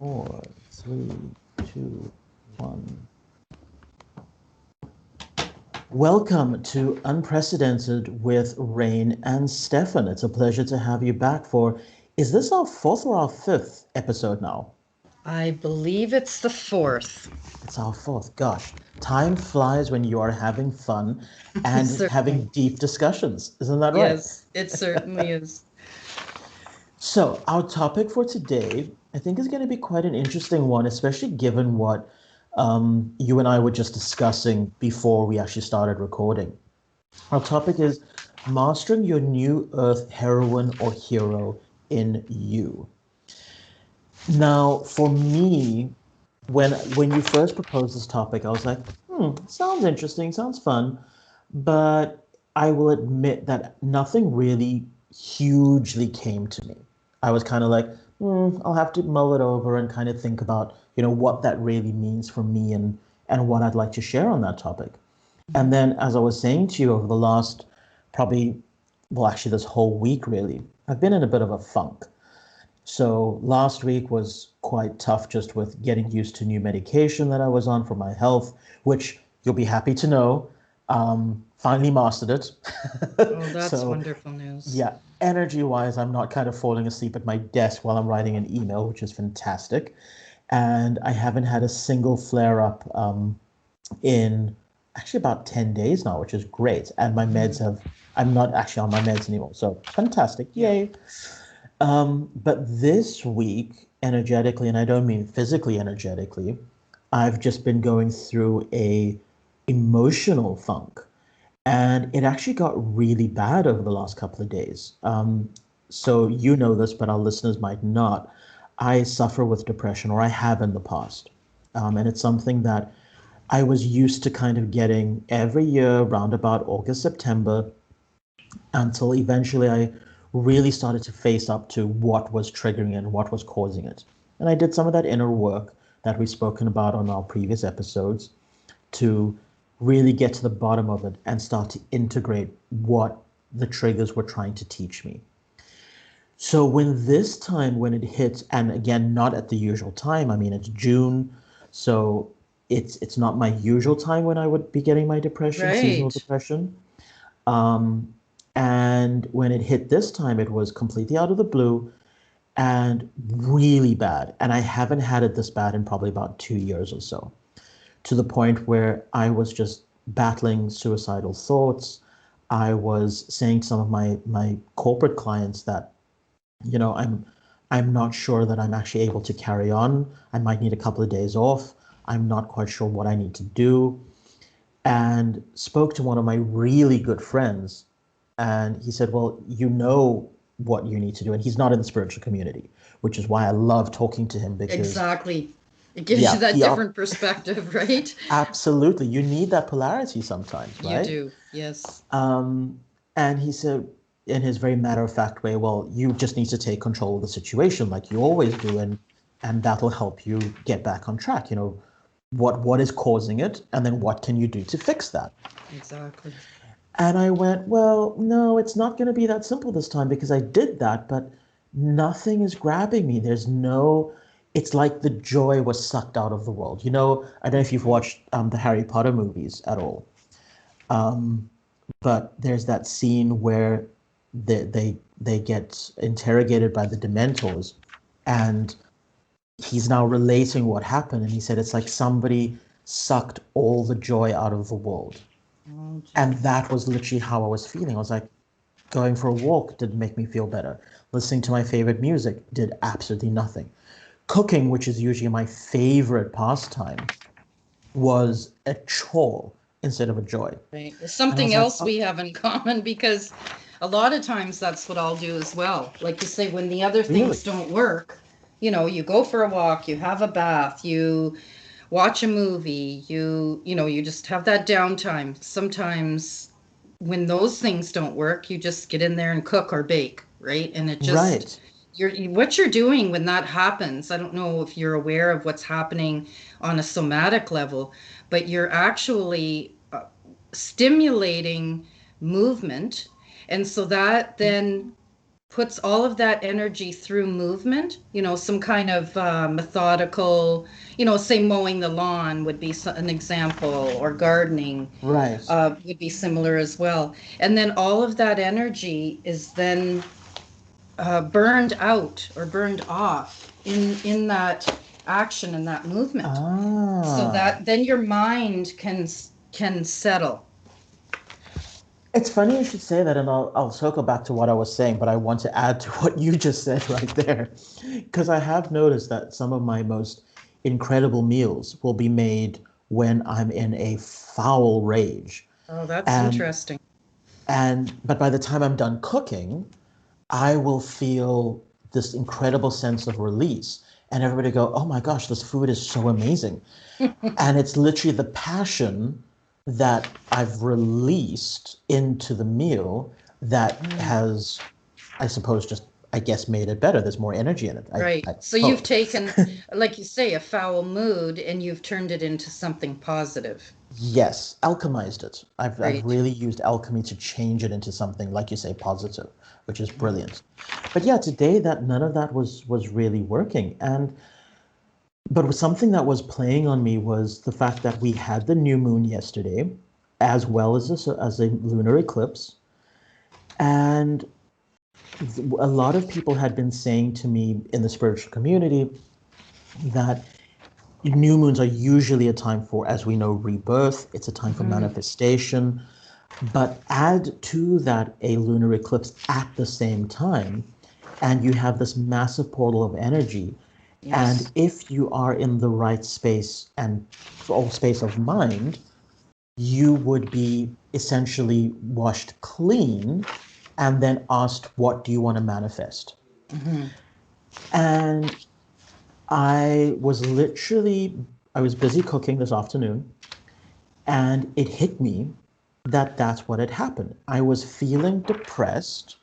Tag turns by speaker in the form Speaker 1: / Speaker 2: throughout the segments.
Speaker 1: Four, three, two, one. Welcome to Unprecedented with Rain and Stefan. It's a pleasure to have you back for, is this our fourth or our fifth episode now?
Speaker 2: I believe it's the fourth.
Speaker 1: It's our fourth. Gosh, time flies when you are having fun and having
Speaker 2: Certainly.
Speaker 1: deep discussions. Isn't that right?
Speaker 2: Yes, it certainly is.
Speaker 1: So, our topic for today, I think, is going to be quite an interesting one, especially given what you and I were just discussing before we actually started recording. Our topic is mastering your new earth heroine or hero in you. Now, for me, when you first proposed this topic, I was like, sounds interesting, sounds fun, but I will admit that nothing really hugely came to me. I was kind of like, I'll have to mull it over and kind of think about, what that really means for me and what I'd like to share on that topic. And then, as I was saying to you over the last probably, well, actually, this whole week, really, I've been in a bit of a funk. So last week was quite tough just with getting used to new medication that I was on for my health, which you'll be happy to know, finally mastered it.
Speaker 2: Oh, that's
Speaker 1: So
Speaker 2: wonderful news.
Speaker 1: yeah, energy wise, I'm not kind of falling asleep at my desk while I'm writing an email, which is fantastic. And I haven't had a single flare up in actually about 10 days now, which is great. And my meds
Speaker 2: Mhm.
Speaker 1: have, I'm not actually on my meds anymore. So fantastic.
Speaker 2: Yeah.
Speaker 1: Yay. But this week, energetically, and I don't mean physically energetically, I've just been going through a emotional funk. And it actually got really bad over the last couple of days. So you know this, but our listeners might not. I suffer with depression, or I have in the past. And it's something that I was used to kind of getting every year around about August, September, until eventually I really started to face up to what was triggering it and what was causing it. And I did some of that inner work that we've spoken about on our previous episodes to really get to the bottom of it and start to integrate what the triggers were trying to teach me. So when it hits, and again, not at the usual time, I mean, it's June, so it's not my usual time when I would be getting my depression, seasonal
Speaker 2: Right.
Speaker 1: depression. Um, and when it hit this time, it was completely out of the blue and really bad. And I haven't had it this bad in probably about 2 years or so, to the point where I was just battling suicidal thoughts. I was saying to some of my corporate clients that, I'm not sure that I'm actually able to carry on. I might need a couple of days off. I'm not quite sure what I need to do. And spoke to one of my really good friends, and he said, well, you know what you need to do. And he's not in the spiritual community, which is why I love talking to him because,
Speaker 2: Exactly. It gives you
Speaker 1: yeah,
Speaker 2: that different perspective, right?
Speaker 1: absolutely. You need that polarity sometimes,
Speaker 2: You
Speaker 1: right?
Speaker 2: do. Yes.
Speaker 1: Um, and he said, in his very matter of fact way, well, you just need to take control of the situation like you always do, and that'll help you get back on track. What is causing it, and then what can you do to fix that?
Speaker 2: Exactly.
Speaker 1: And I went, well, no, it's not going to be that simple this time because I did that, but nothing is grabbing me. It's like the joy was sucked out of the world. I don't know if you've
Speaker 2: Hmm.
Speaker 1: watched the Harry Potter movies at all, but there's that scene where they get interrogated by the Dementors, and he's now relating what happened, and he said it's like somebody sucked all the joy out of the world.
Speaker 2: Oh,
Speaker 1: And
Speaker 2: geez.
Speaker 1: that was literally how I was feeling. I was like, going for a walk didn't make me feel better. Listening to my favorite music did absolutely nothing. Cooking, which is usually my favorite pastime, was a chore instead of a joy.
Speaker 2: Right. It's
Speaker 1: And I
Speaker 2: something
Speaker 1: was like,
Speaker 2: else
Speaker 1: oh,
Speaker 2: we have in common because a lot of times that's what I'll do as well. Like you say, when the other
Speaker 1: really?
Speaker 2: things don't work, you go for a walk, you have a bath, you watch a movie, you just have that downtime. Sometimes when those things don't work, you just get in there and cook or bake, right? And it just
Speaker 1: Right.
Speaker 2: what you're doing when that happens. I don't know if you're aware of what's happening on a somatic level, but you're actually stimulating movement, and so that then puts all of that energy through movement, some kind of methodical, say mowing the lawn would be an example, or gardening
Speaker 1: Right.
Speaker 2: would be similar as well. And then all of that energy is then burned out or burned off in that action and that movement, so
Speaker 1: Ah.
Speaker 2: that then your mind can settle.
Speaker 1: It's funny you should say that, and I'll circle back to what I was saying, but I want to add to what you just said right there. Because I have noticed that some of my most incredible meals will be made when I'm in a foul rage.
Speaker 2: Oh, that's
Speaker 1: And
Speaker 2: interesting.
Speaker 1: but by the time I'm done cooking, I will feel this incredible sense of release. And everybody go, "Oh my gosh, this food is so amazing." And it's literally the passion that I've released into the meal that
Speaker 2: Mm.
Speaker 1: has, I suppose, just, I guess, made it better. There's more energy in it,
Speaker 2: Right.
Speaker 1: I
Speaker 2: So you've
Speaker 1: hope.
Speaker 2: taken, like you say, a foul mood and you've turned it into something positive.
Speaker 1: Yes, alchemized it. I've
Speaker 2: Right.
Speaker 1: really used alchemy to change it into something, like you say, positive, which is
Speaker 2: Mhm.
Speaker 1: brilliant. But yeah, today that none of that was really working. And but something that was playing on me was the fact that we had the new moon yesterday, as well as a lunar eclipse. And a lot of people had been saying to me in the spiritual community that new moons are usually a time for, as we know, rebirth. It's a time for
Speaker 2: Mhm.
Speaker 1: manifestation. But add to that a lunar eclipse at the same time, and you have this massive portal of energy. And
Speaker 2: Yes.
Speaker 1: if you are in the right space and or space of mind, you would be essentially washed clean and then asked, what do you want to manifest?
Speaker 2: Hmm.
Speaker 1: And I was busy cooking this afternoon, and it hit me that that's what had happened. I was feeling depressed.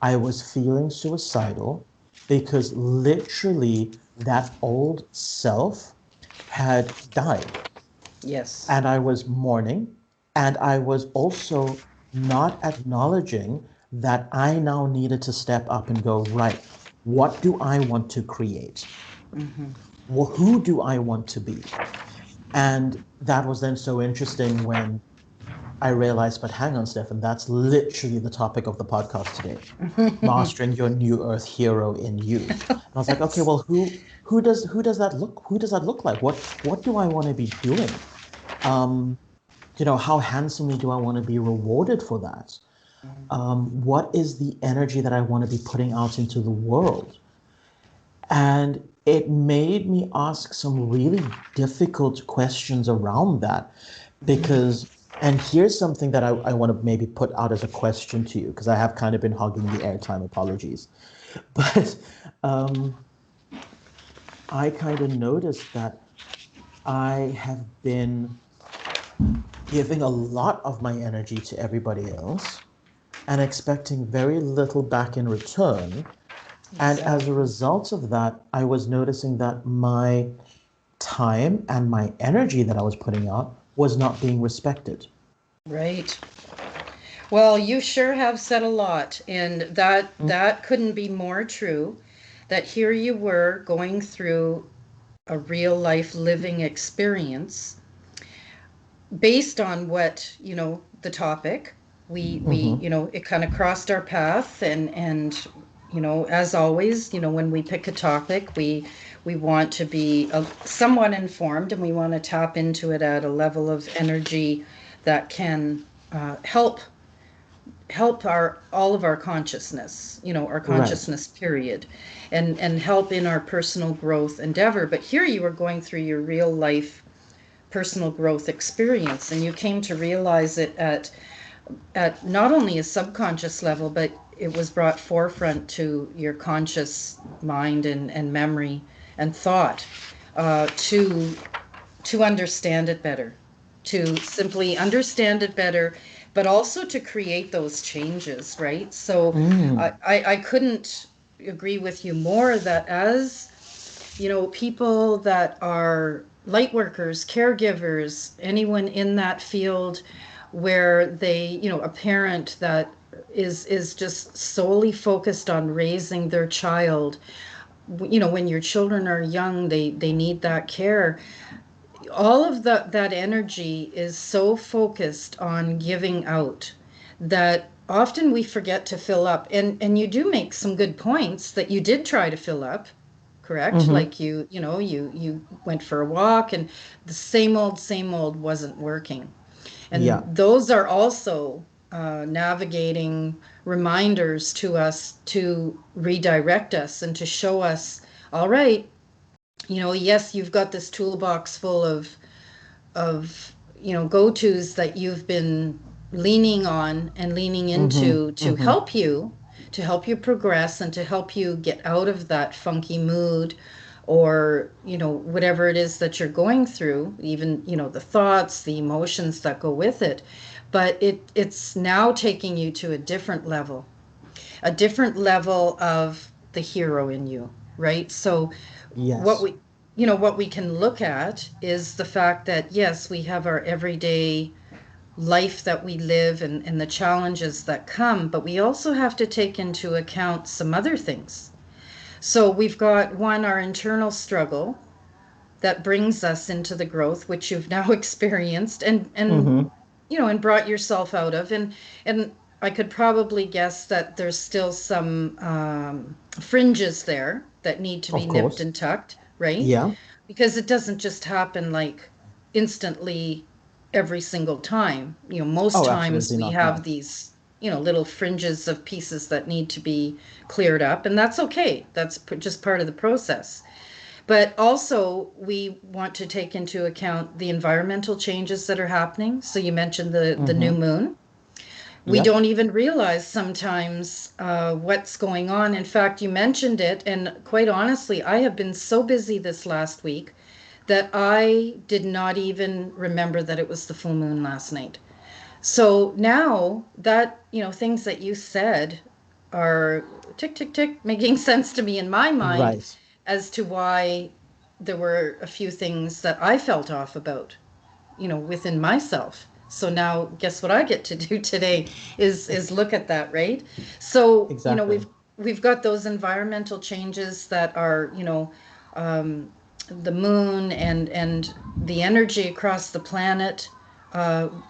Speaker 1: I was feeling suicidal because literally that old self had died.
Speaker 2: Yes.
Speaker 1: And I was mourning, and I was also not acknowledging that I now needed to step up and go, right, what do I want to create?
Speaker 2: Hmm.
Speaker 1: Well, who do I want to be? And that was then so interesting when I realized, but hang on, Stefan, that's literally the topic of the podcast today. Mastering your new earth hero in you. And I was like, okay, well, who does that look like? What do I want to be doing? Um, how handsomely do I want to be rewarded for that? What is the energy that I want to be putting out into the world? And it made me ask some really difficult questions around that because, and here's something that I want to maybe put out as a question to you because I have kind of been hogging the airtime, apologies. But um, I kind of noticed that I have been giving a lot of my energy to everybody else and expecting very little back in return. And as a
Speaker 2: Exactly.
Speaker 1: result of that, I was noticing that my time and my energy that I was putting out was not being respected.
Speaker 2: Right. Well, you sure have said a lot, and that couldn't be more true. That here you were going through a real life living experience based on what, the topic. We
Speaker 1: Mm-hmm.
Speaker 2: it kind of crossed our path, and as always, when we pick a topic, we want to be somewhat informed, and we want to tap into it at a level of energy that can help our all of our consciousness, our
Speaker 1: Right.
Speaker 2: consciousness period, and help in our personal growth endeavor. But here you are going through your real life personal growth experience, and you came to realize it at not only a subconscious level, but it was brought forefront to your conscious mind and memory and thought, to understand it better, to simply understand it better, but also to create those changes, right? So
Speaker 1: Mm.
Speaker 2: I couldn't agree with you more that, as people that are light workers, caregivers, anyone in that field where they, a parent that is just solely focused on raising their child. When your children are young, they need that care. All of that energy is so focused on giving out that often we forget to fill up. And you do make some good points that you did try to fill up, correct?
Speaker 1: Mm-hmm.
Speaker 2: Like you went for a walk and the same old wasn't working. And
Speaker 1: Yeah.
Speaker 2: those are also navigating reminders to us to redirect us and to show us, all right, yes, you've got this toolbox full of go-tos that you've been leaning on and leaning
Speaker 1: Mm-hmm.
Speaker 2: into
Speaker 1: Mm-hmm.
Speaker 2: to help you progress and to help you get out of that funky mood, or whatever it is that you're going through, even the thoughts, the emotions that go with it. But it's now taking you to a different level of the hero in you, right? So what
Speaker 1: Yes.
Speaker 2: we what we can look at is the fact that yes, we have our everyday life that we live, and the challenges that come, but we also have to take into account some other things. So we've got one, our internal struggle that brings us into the growth, which you've now experienced
Speaker 1: Mm-hmm.
Speaker 2: and brought yourself out of. And I could probably guess that there's still some fringes there that need to be
Speaker 1: Of
Speaker 2: nipped
Speaker 1: course.
Speaker 2: and tucked, right?
Speaker 1: Yeah.
Speaker 2: Because it doesn't just happen like instantly every single time. Most
Speaker 1: Oh,
Speaker 2: times
Speaker 1: absolutely
Speaker 2: we
Speaker 1: not.
Speaker 2: have
Speaker 1: No.
Speaker 2: these little fringes of pieces that need to be cleared up, and that's okay. That's just part of the process. But also, we want to take into account the environmental changes that are happening. So you mentioned the new
Speaker 1: Mm-hmm.
Speaker 2: moon. We
Speaker 1: Yep.
Speaker 2: don't even realize sometimes what's going on. In fact, you mentioned it, and quite honestly, I have been so busy this last week that I did not even remember that it was the full moon last night. So now that, things that you said are tick, tick, tick, making sense to me in my mind
Speaker 1: Right.
Speaker 2: as to why there were a few things that I felt off about, within myself. So now guess what I get to do today is look at that, right? So,
Speaker 1: Exactly.
Speaker 2: we've got those environmental changes that are, um, the moon and the energy across the planet,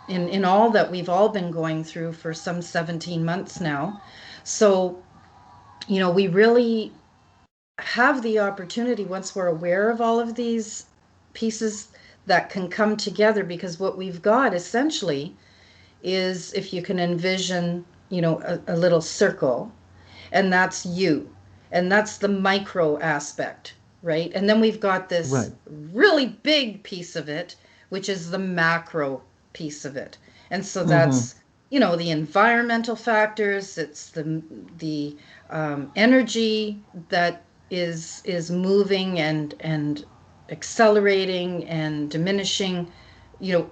Speaker 2: in all that we've all been going through for some 17 months now. So, we really have the opportunity, once we're aware of all of these pieces that can come together, because what we've got essentially is, if you can envision, a little circle, and that's you, and that's the micro aspect, right? And then we've got this
Speaker 1: Right.
Speaker 2: really big piece of it, which is the macro piece of it. And so
Speaker 1: Mm-hmm.
Speaker 2: that's the environmental factors, it's the energy that is moving and accelerating and diminishing,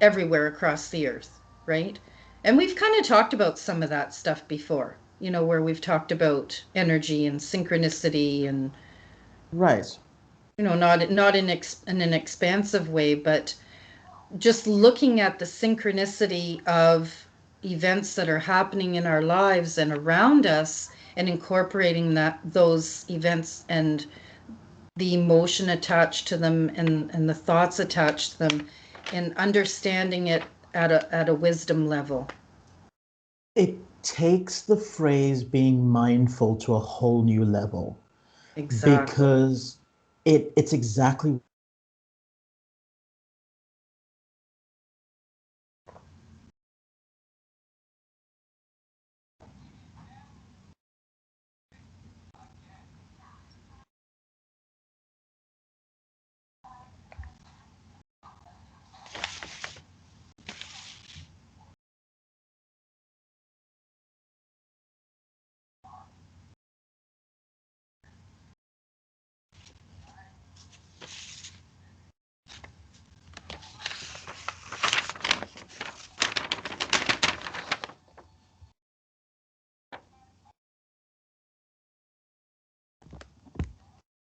Speaker 2: everywhere across the earth, right? And we've kind of talked about some of that stuff before, where we've talked about energy and synchronicity, and
Speaker 1: Right.
Speaker 2: not in an expansive way, but just looking at the synchronicity of events that are happening in our lives and around us, and incorporating those events and the emotion attached to them, and the thoughts attached to them, and understanding it at a wisdom level.
Speaker 1: It takes the phrase being mindful to a whole new level
Speaker 2: Exactly.
Speaker 1: because it's exactly